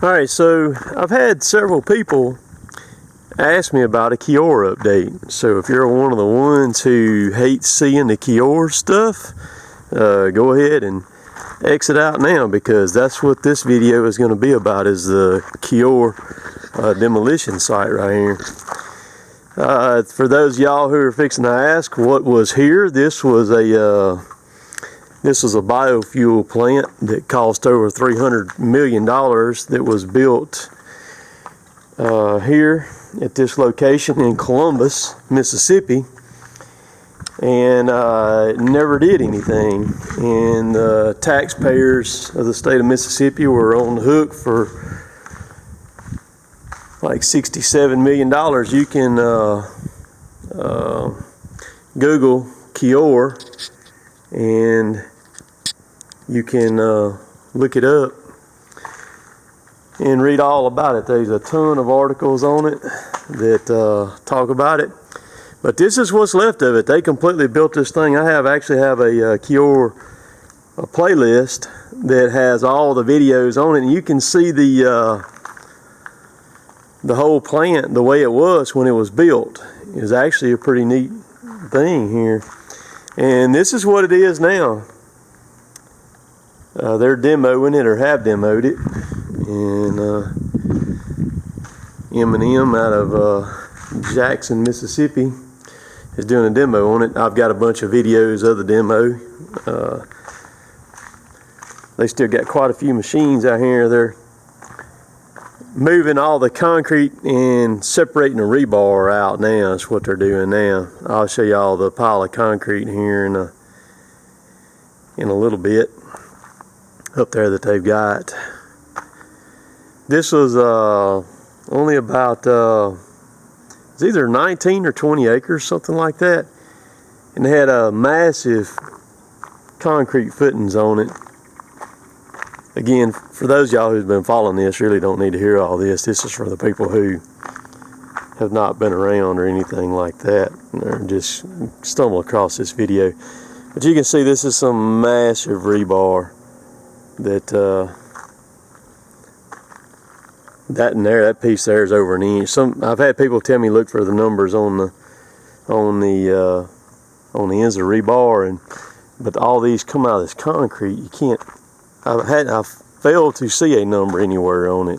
Alright, so I've had several people ask me about a Kior update. So if you're one of the ones who hates seeing the Kior stuff, go ahead and exit out now, because that's what this video is going to be about, is the Kior demolition site right here. For those of y'all who are fixing to ask what was here, this was a biofuel plant that cost over $300 million that was built here at this location in Columbus, Mississippi, and it never did anything. And the taxpayers of the state of Mississippi were on the hook for like $67 million. You can Google Kior and you can look it up and read all about it. There's a ton of articles on it that talk about it. But this is what's left of it. They completely built this thing. I actually have a Kior playlist that has all the videos on it, and you can see the whole plant the way it was when it was built. Is actually a pretty neat thing here. And this is what it is now. They're demoing it, or have demoed it, and M&M out of Jackson, Mississippi is doing a demo on it. I've got a bunch of videos of the demo. They still got quite a few machines out here. They're moving all the concrete and separating the rebar out now. Is what they're doing now. I'll show y'all the pile of concrete here in a little bit up there that they've got. This was only about it's either 19 or 20 acres, something like that, and they had a massive concrete footings on it. Again, for those of y'all who've been following this, really don't need to hear all this. This is for the people who have not been around or anything like that, and they're just stumble across this video. But you can see this is some massive rebar that that piece there is over an inch. I've had people tell me look for the numbers on the ends of rebar, but all these come out of this concrete. You can't. I've failed to see a number anywhere on it.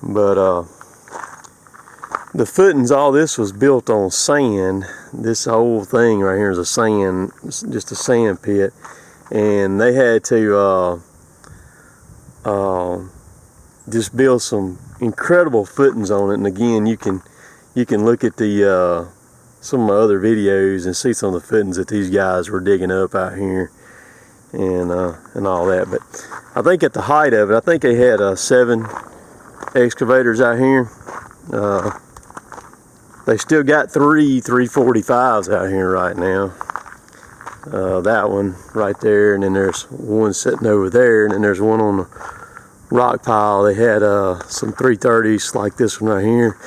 But the footings, all this was built on sand. This whole thing right here is just a sand pit, and they had to just build some incredible footings on it. And again, you can look at the some of my other videos and see some of the footings that these guys were digging up out here, and all that. But I think at the height of it, I think they had 7 excavators out here. They still got 3 345s out here right now. That one right there, and then there's one sitting over there, and then there's one on the rock pile. They had some 330s like this one right here.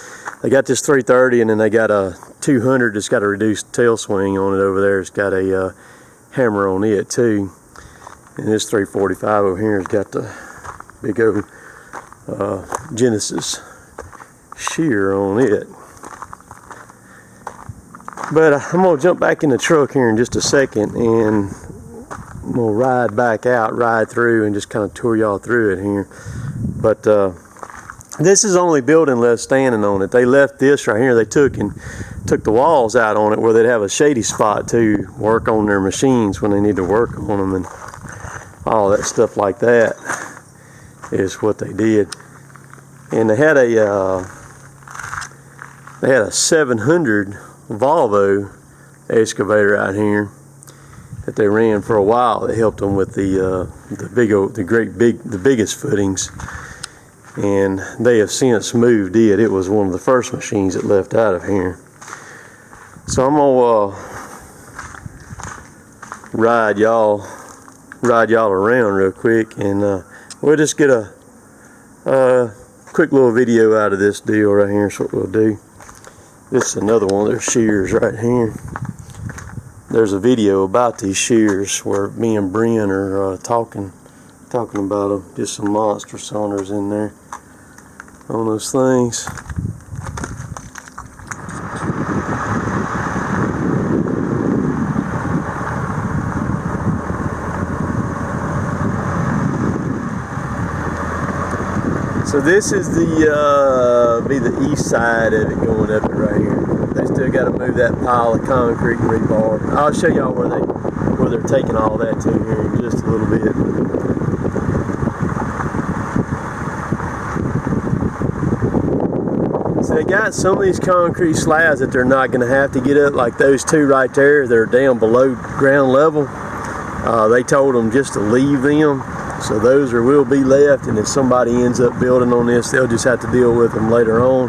They got this 330, and then they got a 200 that's got a reduced tail swing on it over there. It's got a hammer on it too. And this 345 over here has got the big old Genesis shear on it. But I'm going to jump back in the truck here in just a second, and I'm going to ride through and just kind of tour y'all through it here. But this is only building left standing on it. They left this right here. They took the walls out on it where they'd have a shady spot to work on their machines when they need to work on them, and all that stuff like that is what they did. And they had a 700 Volvo excavator out here that they ran for a while. That helped them with the biggest footings, and they have since moved it. It was one of the first machines that left out of here. So I'm gonna ride y'all around real quick, and we'll just get a quick little video out of this deal right here. That's what we'll do. This is another one of their shears right here. There's a video about these shears where me and Brian are talking talking about them. Just some monster sonars in there on those things. So this is be the east side of it going up it right here. They still got to move that pile of concrete and rebar. I'll show y'all where they're taking all that to here in just a little bit. So they got some of these concrete slabs that they're not going to have to get up, like those two right there. They're down below ground level. They told them just to leave them. So those will be left, and if somebody ends up building on this, they'll just have to deal with them later on.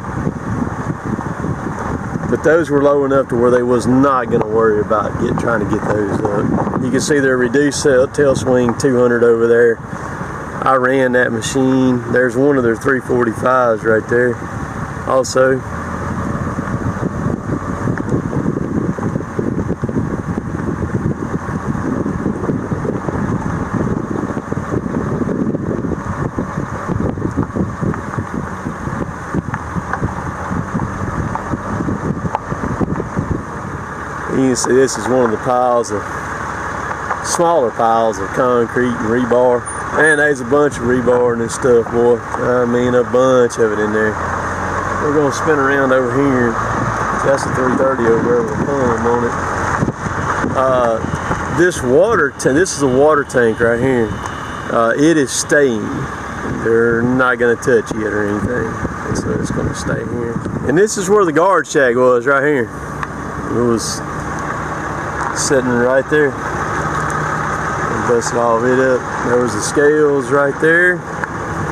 But those were low enough to where they was not going to worry about trying to get those up. You can see their reduced tail swing 200 over there. I ran that machine. There's one of their 345s right there also. You can see this is one of the smaller piles of concrete and rebar. And there's a bunch of rebar and this stuff, boy. I mean, a bunch of it in there. We're going to spin around over here. That's a 330 over there with a pump on it. This is a water tank right here. It is staying. They're not going to touch it or anything. And so it's going to stay here. And this is where the guard shack was right here. It was sitting right there. And busted all of it up. There was the scales right there.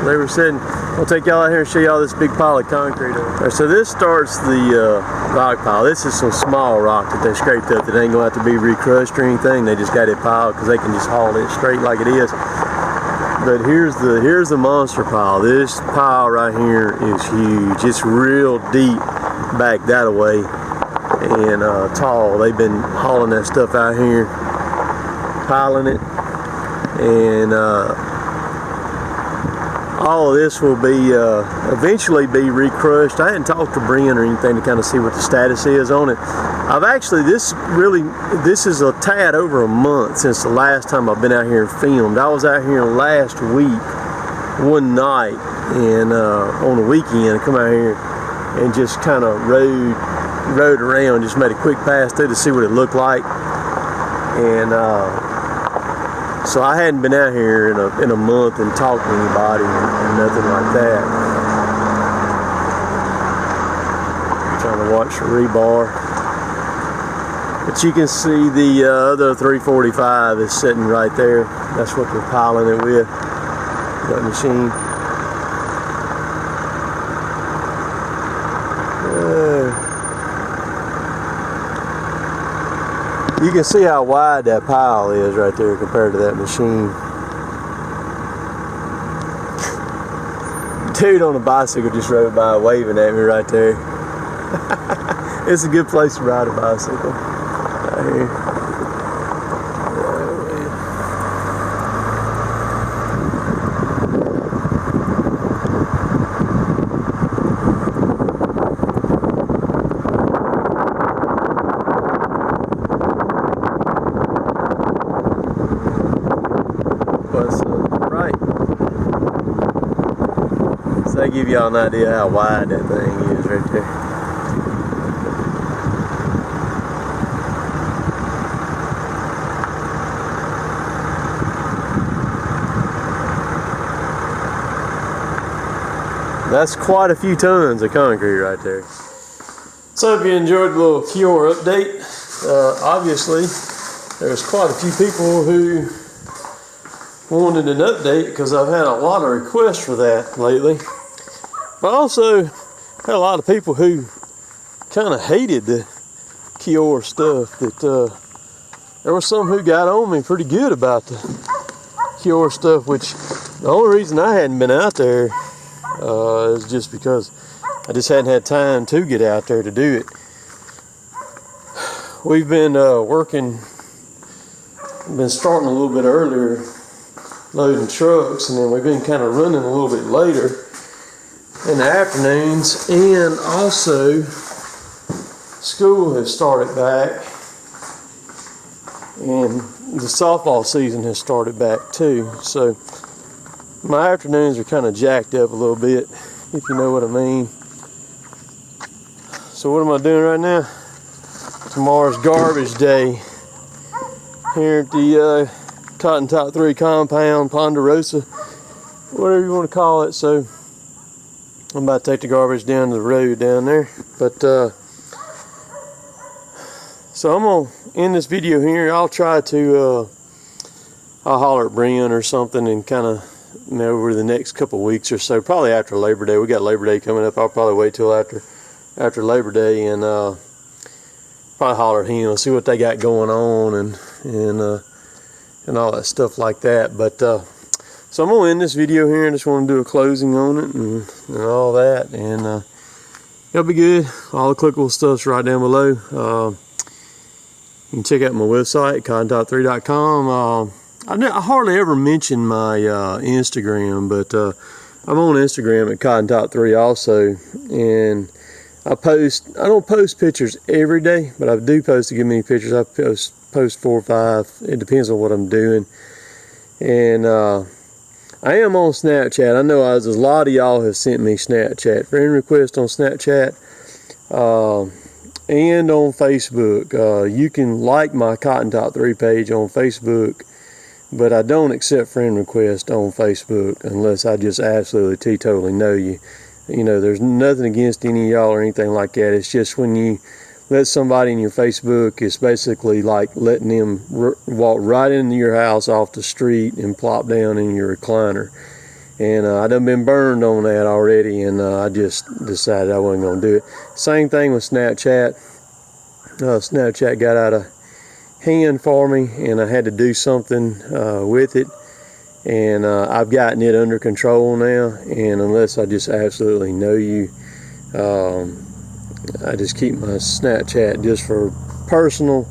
They were sitting. I'll take y'all out here and show y'all this big pile of concrete. Right, so this starts the rock pile. This is some small rock that they scraped up that ain't gonna have to be recrushed or anything. They just got it piled because they can just haul it straight like it is. But here's the monster pile. This pile right here is huge. It's real deep back that way and tall. They've been hauling that stuff out here, piling it, and all of this will be eventually be recrushed. I hadn't talked to Brent or anything to kind of see what the status is on it. I've actually, this is a tad over a month since the last time I've been out here and filmed. I was out here last week, one night, and on the weekend, I come out here and just kind of rode around, just made a quick pass through to see what it looked like. And so I hadn't been out here in a month and talked to anybody and nothing like that. I'm trying to watch the rebar. But you can see the other 345 is sitting right there. That's what they're piling it with, that machine. You can see how wide that pile is right there compared to that machine. Dude on a bicycle just rode by waving at me right there. It's a good place to ride a bicycle. Right here. So that give y'all an idea how wide that thing is right there. That's quite a few tons of concrete right there. So if you enjoyed the little Kior update, obviously there's quite a few people who wanted an update because I've had a lot of requests for that lately. But also had a lot of people who kind of hated the Kior stuff. That there were some who got on me pretty good about the Kior stuff, which the only reason I hadn't been out there is just because I just hadn't had time to get out there to do it. We've been been starting a little bit earlier loading trucks, and then we've been kind of running a little bit later in the afternoons, and also school has started back, and the softball season has started back too. So my afternoons are kind of jacked up a little bit, if you know what I mean. So what am I doing right now? Tomorrow's garbage day here at the Cotton Top 3 compound, Ponderosa, whatever you want to call it. So I'm about to take the garbage down the road down there. But so I'm gonna end this video here. I'll try to I'll holler at Brian or something, and kind of, you know, over the next couple of weeks or so, probably after Labor Day. We got Labor Day coming up. I'll probably wait till after Labor Day, and probably holler at him, see what they got going on, and all that stuff like that. But so I'm gonna end this video here. I just want to do a closing on it and all that, and it'll be good. All the clickable stuff's right down below. You can check out my website, cottontop3.com. I hardly ever mention my Instagram, but I'm on Instagram at CottonTop3 also, and I don't post pictures every day, but I do post a good many pictures. I post 4 or 5. It depends on what I'm doing. And I am on Snapchat. I know a lot of y'all have sent me Snapchat friend requests on Snapchat, and on Facebook. You can like my Cotton Top 3 page on Facebook, but I don't accept friend requests on Facebook unless I just absolutely teetotally know you. You know, there's nothing against any of y'all or anything like that. It's just when you let somebody in your Facebook, it's basically like letting them walk right into your house off the street and plop down in your recliner. And I done been burned on that already, and I just decided I wasn't going to do it. Same thing with Snapchat. Snapchat got out of hand for me, and I had to do something with it. And I've gotten it under control now, and unless I just absolutely know you, I just keep my Snapchat just for personal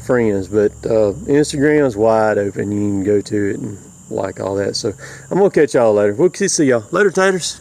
friends. But Instagram's wide open. You can go to it and like all that. So I'm gonna catch y'all later. We'll see y'all later, taters.